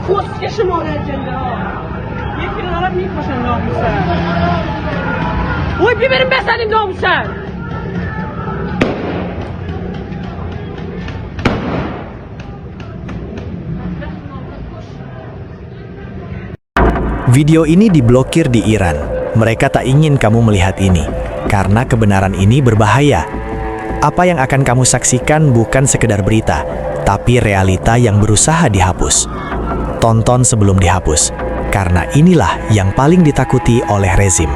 کسکش مادر جنده ها یکی رو دارم میکشن ناموسن اوی بیبریم بزنیم ناموسن. Video ini diblokir di Iran. Mereka tak ingin kamu melihat ini, karena kebenaran ini berbahaya. Apa yang akan kamu saksikan bukan sekedar berita, tapi realita yang berusaha dihapus. Tonton sebelum dihapus, karena inilah yang paling ditakuti oleh rezim.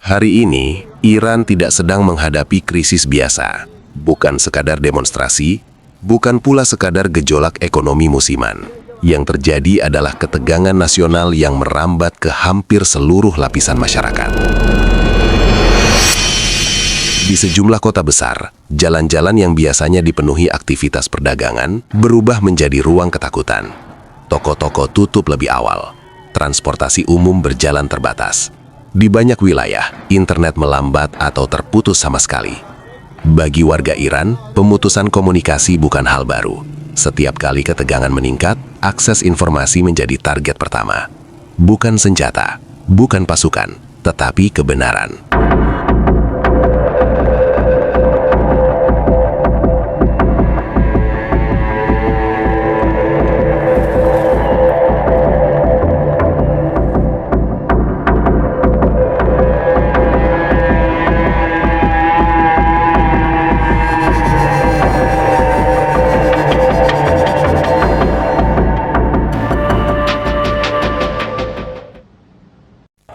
Hari ini, Iran tidak sedang menghadapi krisis biasa, bukan sekadar demonstrasi, bukan pula sekadar gejolak ekonomi musiman. Yang terjadi adalah ketegangan nasional yang merambat ke hampir seluruh lapisan masyarakat. Di sejumlah kota besar, jalan-jalan yang biasanya dipenuhi aktivitas perdagangan berubah menjadi ruang ketakutan. Toko-toko tutup lebih awal, transportasi umum berjalan terbatas. Di banyak wilayah, internet melambat atau terputus sama sekali. Bagi warga Iran, pemutusan komunikasi bukan hal baru. Setiap kali ketegangan meningkat, akses informasi menjadi target pertama. Bukan senjata, bukan pasukan, tetapi kebenaran.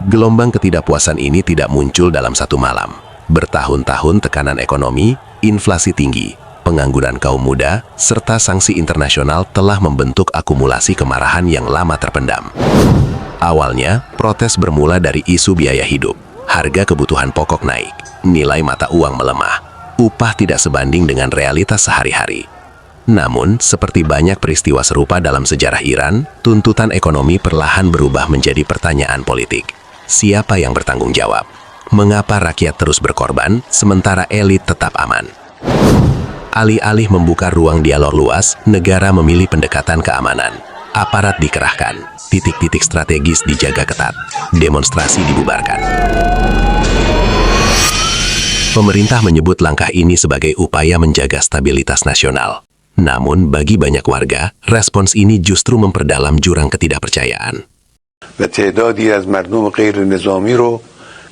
Gelombang ketidakpuasan ini tidak muncul dalam satu malam. Bertahun-tahun tekanan ekonomi, inflasi tinggi, pengangguran kaum muda, serta sanksi internasional telah membentuk akumulasi kemarahan yang lama terpendam. Awalnya, protes bermula dari isu biaya hidup, harga kebutuhan pokok naik, nilai mata uang melemah, upah tidak sebanding dengan realitas sehari-hari. Namun, seperti banyak peristiwa serupa dalam sejarah Iran, tuntutan ekonomi perlahan berubah menjadi pertanyaan politik. Siapa yang bertanggung jawab? Mengapa rakyat terus berkorban, sementara elit tetap aman? Alih-alih membuka ruang dialog luas, negara memilih pendekatan keamanan. Aparat dikerahkan, titik-titik strategis dijaga ketat, demonstrasi dibubarkan. Pemerintah menyebut langkah ini sebagai upaya menjaga stabilitas nasional. Namun, bagi banyak warga, respons ini justru memperdalam jurang ketidakpercayaan. و تعدادی از مردم غیر نظامی رو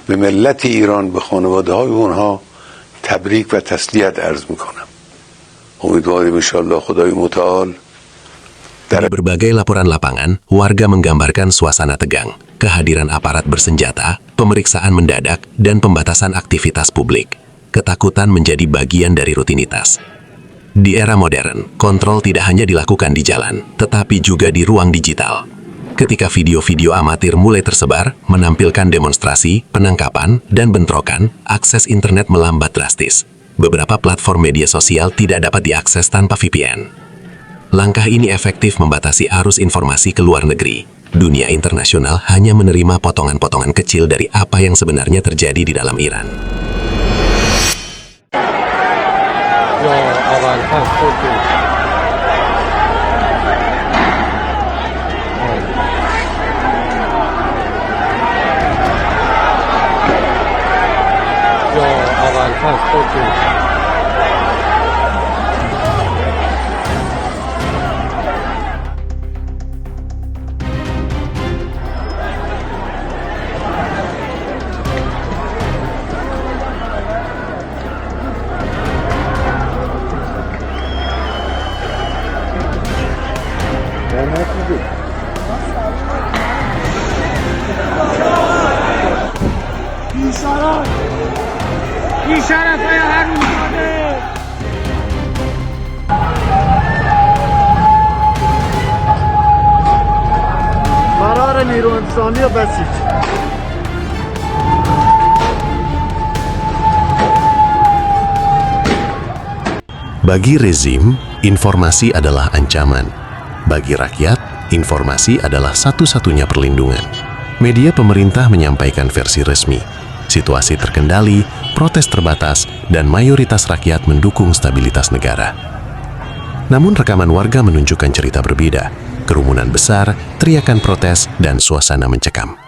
به ملت ایران به خانواده‌های اونها تبریک و تسلیت عرض میکنم. امیدواریم انشالله خدای متعال. Dari berbagai laporan lapangan, warga menggambarkan suasana tegang, kehadiran aparat bersenjata, pemeriksaan mendadak, dan pembatasan aktivitas publik. Ketakutan menjadi bagian dari rutinitas. Di era modern, kontrol tidak hanya dilakukan di jalan, tetapi juga di ruang digital. Ketika video-video amatir mulai tersebar, menampilkan demonstrasi, penangkapan, dan bentrokan, akses internet melambat drastis. Beberapa platform media sosial tidak dapat diakses tanpa VPN. Langkah ini efektif membatasi arus informasi ke luar negeri. Dunia internasional hanya menerima potongan-potongan kecil dari apa yang sebenarnya terjadi di dalam Iran. بیشرف های حرومزاده فرار نیرو انتظامی و بسیج Bagi rezim, informasi adalah ancaman. Bagi rakyat, informasi adalah satu-satunya perlindungan. Media pemerintah menyampaikan versi resmi. Situasi terkendali, protes terbatas, dan mayoritas rakyat mendukung stabilitas negara. Namun rekaman warga menunjukkan cerita berbeda. Kerumunan besar, teriakan protes, dan suasana mencekam.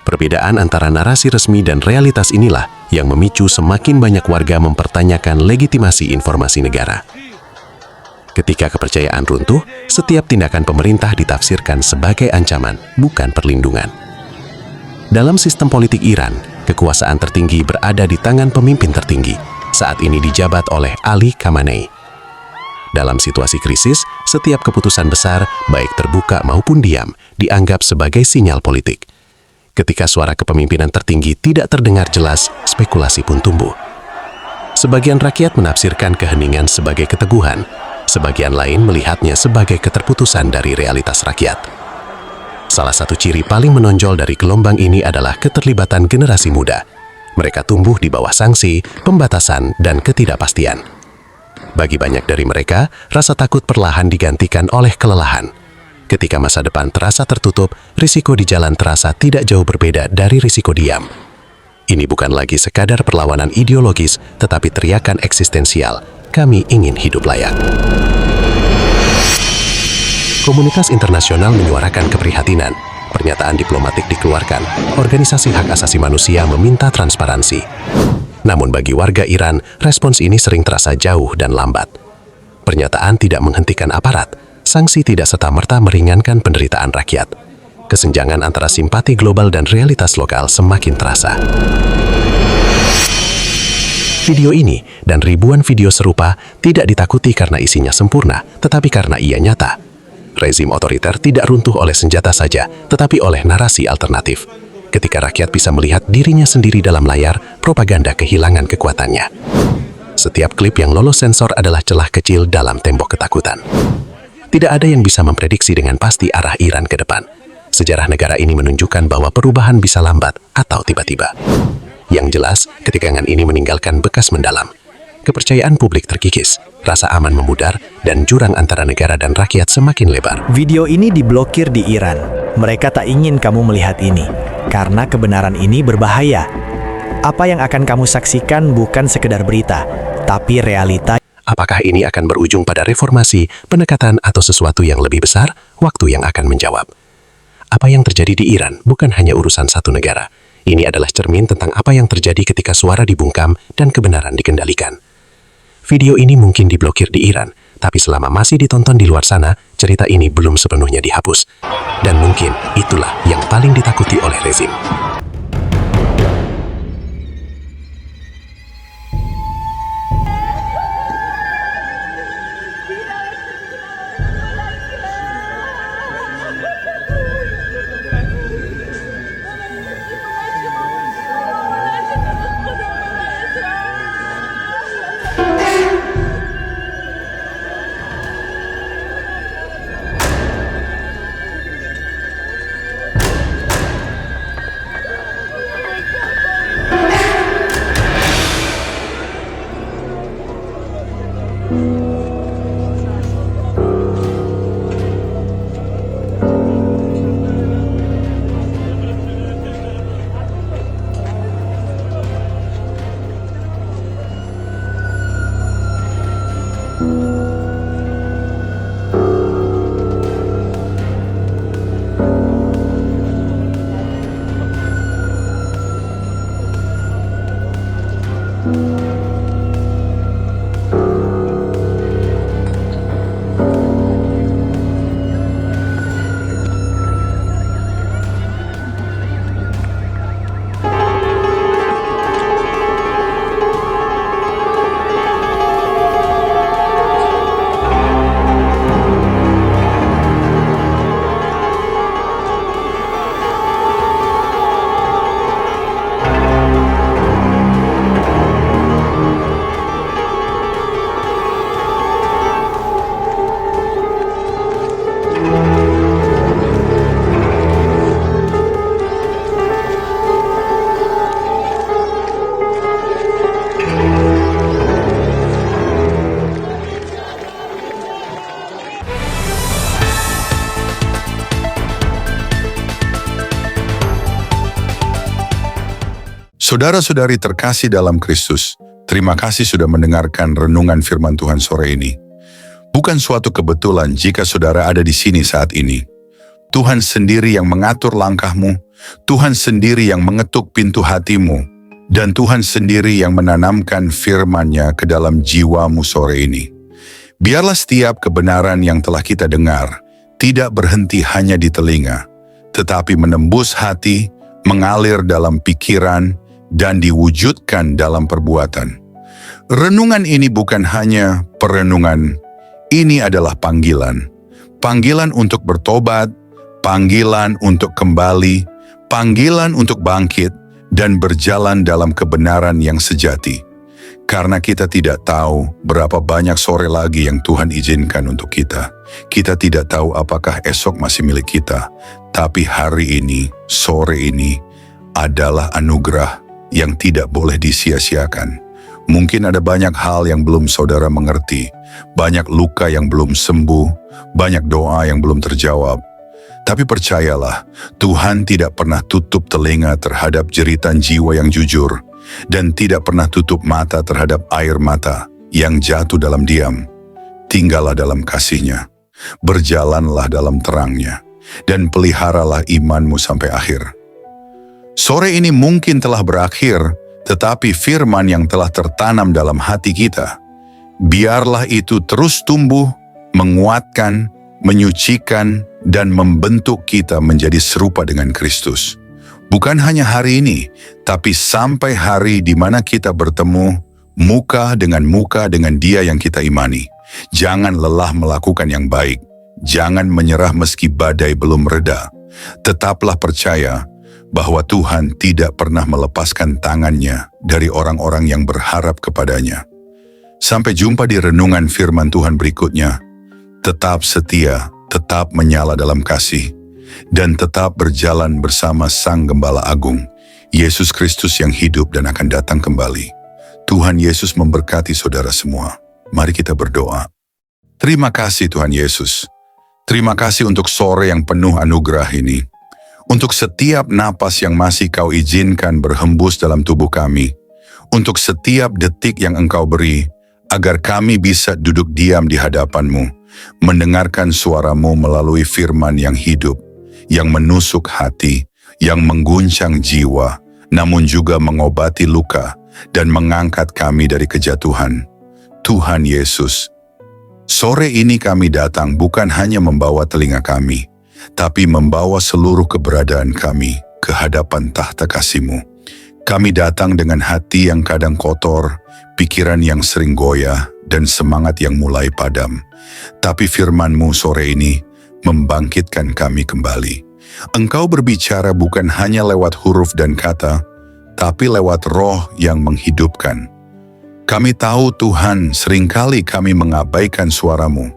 Perbedaan antara narasi resmi dan realitas inilah yang memicu semakin banyak warga mempertanyakan legitimasi informasi negara. Ketika kepercayaan runtuh, setiap tindakan pemerintah ditafsirkan sebagai ancaman, bukan perlindungan. Dalam sistem politik Iran, kekuasaan tertinggi berada di tangan pemimpin tertinggi, saat ini dijabat oleh Ali Khamenei. Dalam situasi krisis, setiap keputusan besar, baik terbuka maupun diam, dianggap sebagai sinyal politik. Ketika suara kepemimpinan tertinggi tidak terdengar jelas, spekulasi pun tumbuh. Sebagian rakyat menafsirkan keheningan sebagai keteguhan, sebagian lain melihatnya sebagai keterputusan dari realitas rakyat. Salah satu ciri paling menonjol dari gelombang ini adalah keterlibatan generasi muda. Mereka tumbuh di bawah sanksi, pembatasan, dan ketidakpastian. Bagi banyak dari mereka, rasa takut perlahan digantikan oleh kelelahan. Ketika masa depan terasa tertutup, risiko di jalan terasa tidak jauh berbeda dari risiko diam. Ini bukan lagi sekadar perlawanan ideologis, tetapi teriakan eksistensial. Kami ingin hidup layak. Komunitas internasional menyuarakan keprihatinan. Pernyataan diplomatik dikeluarkan. Organisasi hak asasi manusia meminta transparansi. Namun bagi warga Iran, respons ini sering terasa jauh dan lambat. Pernyataan tidak menghentikan aparat. Sanksi tidak serta-merta meringankan penderitaan rakyat. Kesenjangan antara simpati global dan realitas lokal semakin terasa. Video ini dan ribuan video serupa tidak ditakuti karena isinya sempurna, tetapi karena ia nyata. Rezim otoriter tidak runtuh oleh senjata saja, tetapi oleh narasi alternatif. Ketika rakyat bisa melihat dirinya sendiri dalam layar, propaganda kehilangan kekuatannya. Setiap klip yang lolos sensor adalah celah kecil dalam tembok ketakutan. Tidak ada yang bisa memprediksi dengan pasti arah Iran ke depan. Sejarah negara ini menunjukkan bahwa perubahan bisa lambat atau tiba-tiba. Yang jelas, ketegangan ini meninggalkan bekas mendalam. Kepercayaan publik terkikis, rasa aman memudar, dan jurang antara negara dan rakyat semakin lebar. Video ini diblokir di Iran. Mereka tak ingin kamu melihat ini, karena kebenaran ini berbahaya. Apa yang akan kamu saksikan bukan sekedar berita, tapi realita. Apakah ini akan berujung pada reformasi, pendekatan, atau sesuatu yang lebih besar? Waktu yang akan menjawab. Apa yang terjadi di Iran bukan hanya urusan satu negara. Ini adalah cermin tentang apa yang terjadi ketika suara dibungkam dan kebenaran dikendalikan. Video ini mungkin diblokir di Iran, tapi selama masih ditonton di luar sana, cerita ini belum sepenuhnya dihapus. Dan mungkin itulah yang paling ditakuti oleh rezim. Saudara-saudari terkasih dalam Kristus, terima kasih sudah mendengarkan renungan firman Tuhan sore ini. Bukan suatu kebetulan jika saudara ada di sini saat ini. Tuhan sendiri yang mengatur langkahmu, Tuhan sendiri yang mengetuk pintu hatimu, dan Tuhan sendiri yang menanamkan firman-Nya ke dalam jiwamu sore ini. Biarlah setiap kebenaran yang telah kita dengar tidak berhenti hanya di telinga, tetapi menembus hati, mengalir dalam pikiran, dan diwujudkan dalam perbuatan. Renungan ini bukan hanya perenungan, ini adalah panggilan. Panggilan untuk bertobat, panggilan untuk kembali, panggilan untuk bangkit, dan berjalan dalam kebenaran yang sejati. Karena kita tidak tahu berapa banyak sore lagi yang Tuhan izinkan untuk kita. Kita tidak tahu apakah esok masih milik kita. Tapi hari ini, sore ini, adalah anugerah yang tidak boleh disia-siakan. Mungkin ada banyak hal yang belum saudara mengerti, banyak luka yang belum sembuh, banyak doa yang belum terjawab. Tapi percayalah, Tuhan tidak pernah tutup telinga terhadap jeritan jiwa yang jujur, dan tidak pernah tutup mata terhadap air mata yang jatuh dalam diam. Tinggallah dalam kasih-Nya, berjalanlah dalam terang-Nya, dan peliharalah imanmu sampai akhir. Sore ini mungkin telah berakhir, tetapi firman yang telah tertanam dalam hati kita, biarlah itu terus tumbuh, menguatkan, menyucikan, dan membentuk kita menjadi serupa dengan Kristus. Bukan hanya hari ini, tapi sampai hari di mana kita bertemu muka dengan Dia yang kita imani. Jangan lelah melakukan yang baik. Jangan menyerah meski badai belum reda. Tetaplah percaya bahwa Tuhan tidak pernah melepaskan tangan-Nya dari orang-orang yang berharap kepadanya. Sampai jumpa di renungan firman Tuhan berikutnya. Tetap setia, tetap menyala dalam kasih, dan tetap berjalan bersama Sang Gembala Agung, Yesus Kristus yang hidup dan akan datang kembali. Tuhan Yesus memberkati saudara semua. Mari kita berdoa. Terima kasih Tuhan Yesus. Terima kasih untuk sore yang penuh anugerah ini. Untuk setiap napas yang masih Kau izinkan berhembus dalam tubuh kami. Untuk setiap detik yang Engkau beri, agar kami bisa duduk diam di hadapan-Mu, mendengarkan suara-Mu melalui firman yang hidup, yang menusuk hati, yang mengguncang jiwa, namun juga mengobati luka, dan mengangkat kami dari kejatuhan. Tuhan Yesus, sore ini kami datang bukan hanya membawa telinga kami, tapi membawa seluruh keberadaan kami ke hadapan tahta kasih-Mu. Kami datang dengan hati yang kadang kotor, pikiran yang sering goyah, dan semangat yang mulai padam. Tapi firman-Mu sore ini membangkitkan kami kembali. Engkau berbicara bukan hanya lewat huruf dan kata, tapi lewat roh yang menghidupkan. Kami tahu Tuhan, seringkali kami mengabaikan suara-Mu.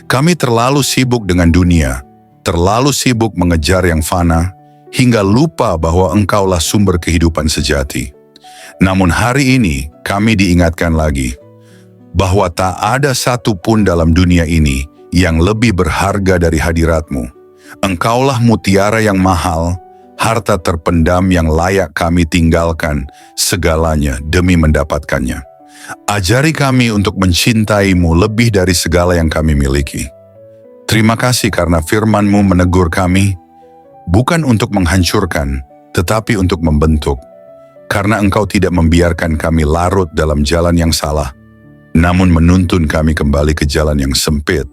Kami terlalu sibuk dengan dunia, terlalu sibuk mengejar yang fana, hingga lupa bahwa Engkaulah sumber kehidupan sejati. Namun hari ini kami diingatkan lagi, bahwa tak ada satu pun dalam dunia ini yang lebih berharga dari hadirat-Mu. Engkaulah mutiara yang mahal, harta terpendam yang layak kami tinggalkan segalanya demi mendapatkannya. Ajari kami untuk mencintai-Mu lebih dari segala yang kami miliki. Terima kasih karena firman-Mu menegur kami, bukan untuk menghancurkan, tetapi untuk membentuk. Karena Engkau tidak membiarkan kami larut dalam jalan yang salah, namun menuntun kami kembali ke jalan yang sempit,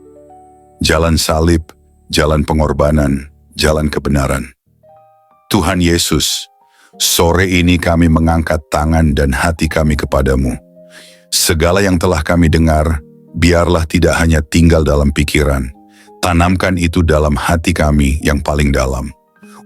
jalan salib, jalan pengorbanan, jalan kebenaran. Tuhan Yesus, sore ini kami mengangkat tangan dan hati kami kepadamu. Segala yang telah kami dengar, biarlah tidak hanya tinggal dalam pikiran. Tanamkan itu dalam hati kami yang paling dalam.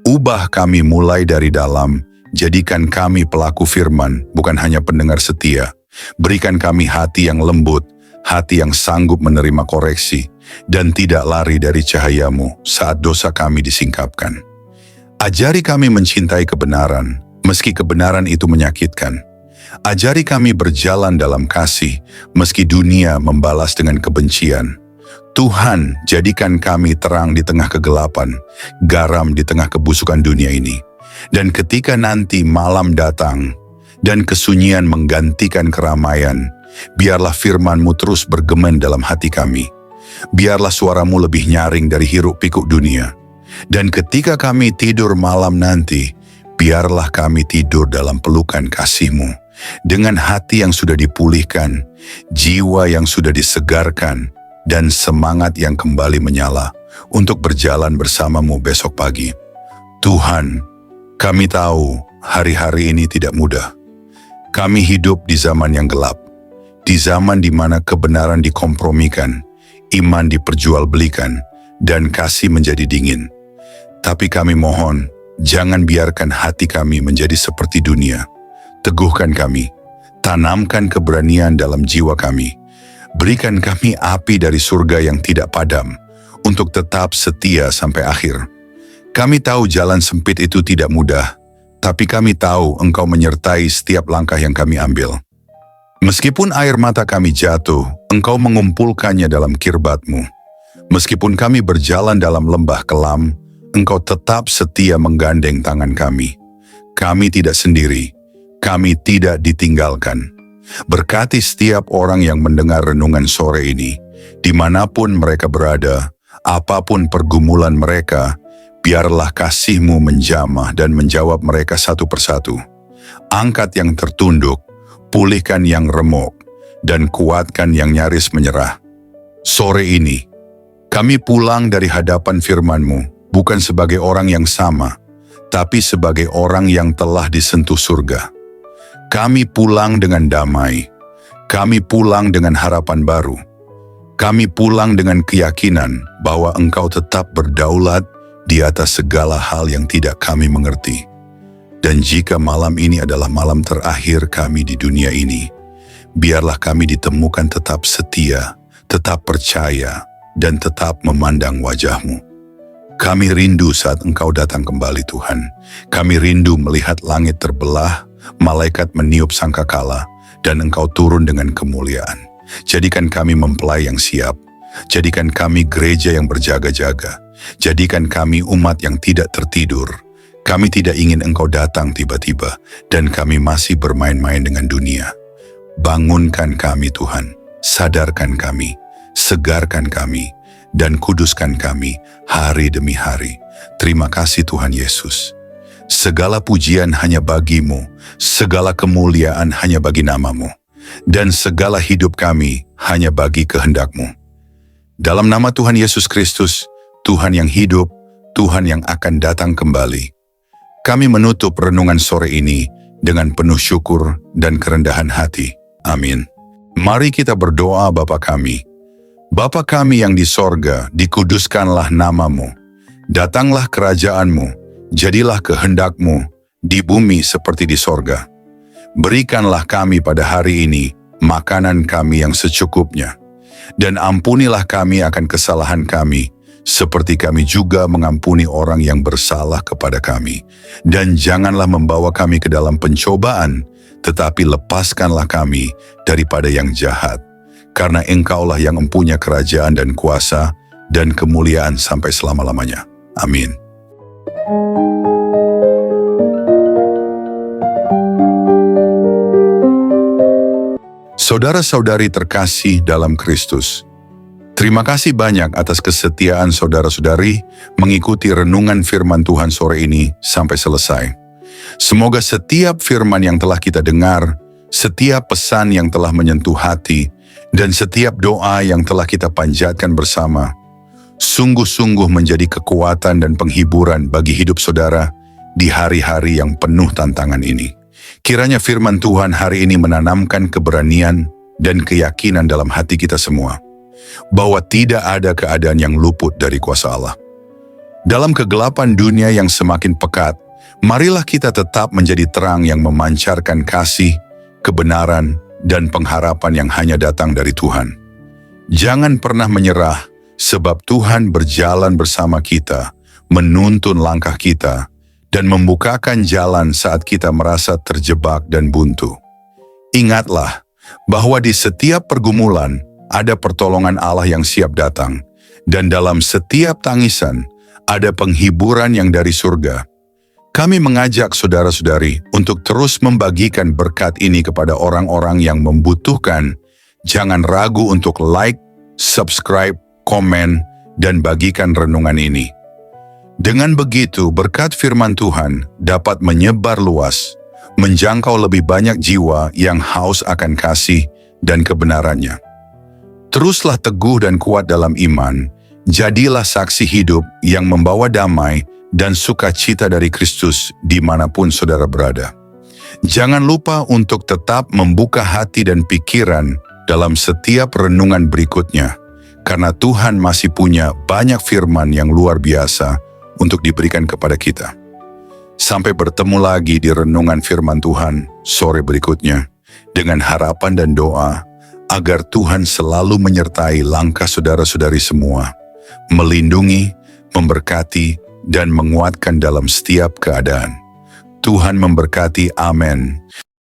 Ubah kami mulai dari dalam, jadikan kami pelaku firman, bukan hanya pendengar setia. Berikan kami hati yang lembut, hati yang sanggup menerima koreksi, dan tidak lari dari cahaya-Mu saat dosa kami disingkapkan. Ajari kami mencintai kebenaran, meski kebenaran itu menyakitkan. Ajari kami berjalan dalam kasih, meski dunia membalas dengan kebencian. Tuhan, jadikan kami terang di tengah kegelapan, garam di tengah kebusukan dunia ini. Dan ketika nanti malam datang, dan kesunyian menggantikan keramaian. Biarlah firman-Mu terus bergema dalam hati kami. Biarlah suara-Mu lebih nyaring dari hiruk-pikuk dunia. Dan ketika kami tidur malam nanti, biarlah kami tidur dalam pelukan kasih-Mu, dengan hati yang sudah dipulihkan, jiwa yang sudah disegarkan, dan semangat yang kembali menyala untuk berjalan bersama-Mu besok pagi. Tuhan, kami tahu hari-hari ini tidak mudah. Kami hidup di zaman yang gelap, di zaman di mana kebenaran dikompromikan, iman diperjualbelikan, dan kasih menjadi dingin. Tapi kami mohon, jangan biarkan hati kami menjadi seperti dunia. Teguhkan kami, tanamkan keberanian dalam jiwa kami. Berikan kami api dari surga yang tidak padam, untuk tetap setia sampai akhir. Kami tahu jalan sempit itu tidak mudah, tapi kami tahu Engkau menyertai setiap langkah yang kami ambil. Meskipun air mata kami jatuh, Engkau mengumpulkannya dalam kirbat-Mu. Meskipun kami berjalan dalam lembah kelam, Engkau tetap setia menggandeng tangan kami. Kami tidak sendiri, kami tidak ditinggalkan. Berkati setiap orang yang mendengar renungan sore ini, dimanapun mereka berada, apapun pergumulan mereka, biarlah kasih-Mu menjamah dan menjawab mereka satu persatu. Angkat yang tertunduk, pulihkan yang remuk, dan kuatkan yang nyaris menyerah. Sore ini, kami pulang dari hadapan firman-Mu, bukan sebagai orang yang sama, tapi sebagai orang yang telah disentuh surga. Kami pulang dengan damai. Kami pulang dengan harapan baru. Kami pulang dengan keyakinan bahwa Engkau tetap berdaulat di atas segala hal yang tidak kami mengerti. Dan jika malam ini adalah malam terakhir kami di dunia ini, biarlah kami ditemukan tetap setia, tetap percaya, dan tetap memandang wajah-Mu. Kami rindu saat Engkau datang kembali, Tuhan. Kami rindu melihat langit terbelah, malaikat meniup sangkakala, dan Engkau turun dengan kemuliaan. Jadikan kami mempelai yang siap. Jadikan kami gereja yang berjaga-jaga. Jadikan kami umat yang tidak tertidur. Kami tidak ingin Engkau datang tiba-tiba, dan kami masih bermain-main dengan dunia. Bangunkan kami, Tuhan. Sadarkan kami. Segarkan kami. Dan kuduskan kami hari demi hari. Terima kasih Tuhan Yesus. Segala pujian hanya bagi-Mu, segala kemuliaan hanya bagi nama-Mu, dan segala hidup kami hanya bagi kehendak-Mu. Dalam nama Tuhan Yesus Kristus, Tuhan yang hidup, Tuhan yang akan datang kembali, kami menutup renungan sore ini dengan penuh syukur dan kerendahan hati. Amin. Mari kita berdoa. Bapa kami, Bapa kami yang di sorga, dikuduskanlah nama-Mu. Datanglah kerajaan-Mu, jadilah kehendak-Mu di bumi seperti di sorga. Berikanlah kami pada hari ini makanan kami yang secukupnya. Dan ampunilah kami akan kesalahan kami, seperti kami juga mengampuni orang yang bersalah kepada kami. Dan janganlah membawa kami ke dalam pencobaan, tetapi lepaskanlah kami daripada yang jahat. Karena Engkaulah yang mempunyai kerajaan dan kuasa dan kemuliaan sampai selama-lamanya. Amin. Saudara-saudari terkasih dalam Kristus, terima kasih banyak atas kesetiaan saudara-saudari mengikuti renungan firman Tuhan sore ini sampai selesai. Semoga setiap firman yang telah kita dengar, setiap pesan yang telah menyentuh hati, dan setiap doa yang telah kita panjatkan bersama, sungguh-sungguh menjadi kekuatan dan penghiburan bagi hidup saudara di hari-hari yang penuh tantangan ini. Kiranya firman Tuhan hari ini menanamkan keberanian dan keyakinan dalam hati kita semua, bahwa tidak ada keadaan yang luput dari kuasa Allah. Dalam kegelapan dunia yang semakin pekat, marilah kita tetap menjadi terang yang memancarkan kasih, kebenaran, dan pengharapan yang hanya datang dari Tuhan. Jangan pernah menyerah, sebab Tuhan berjalan bersama kita, menuntun langkah kita, dan membukakan jalan saat kita merasa terjebak dan buntu. Ingatlah bahwa di setiap pergumulan ada pertolongan Allah yang siap datang, dan dalam setiap tangisan ada penghiburan yang dari surga. Kami mengajak saudara-saudari untuk terus membagikan berkat ini kepada orang-orang yang membutuhkan. Jangan ragu untuk like, subscribe, komen, dan bagikan renungan ini. Dengan begitu, berkat firman Tuhan dapat menyebar luas, menjangkau lebih banyak jiwa yang haus akan kasih dan kebenarannya. Teruslah teguh dan kuat dalam iman, jadilah saksi hidup yang membawa damai dan sukacita dari Kristus dimanapun saudara berada. Jangan lupa untuk tetap membuka hati dan pikiran dalam setiap renungan berikutnya, karena Tuhan masih punya banyak firman yang luar biasa untuk diberikan kepada kita. Sampai bertemu lagi di renungan firman Tuhan sore berikutnya, dengan harapan dan doa agar Tuhan selalu menyertai langkah saudara-saudari semua, melindungi, memberkati, dan menguatkan dalam setiap keadaan. Tuhan memberkati, amin.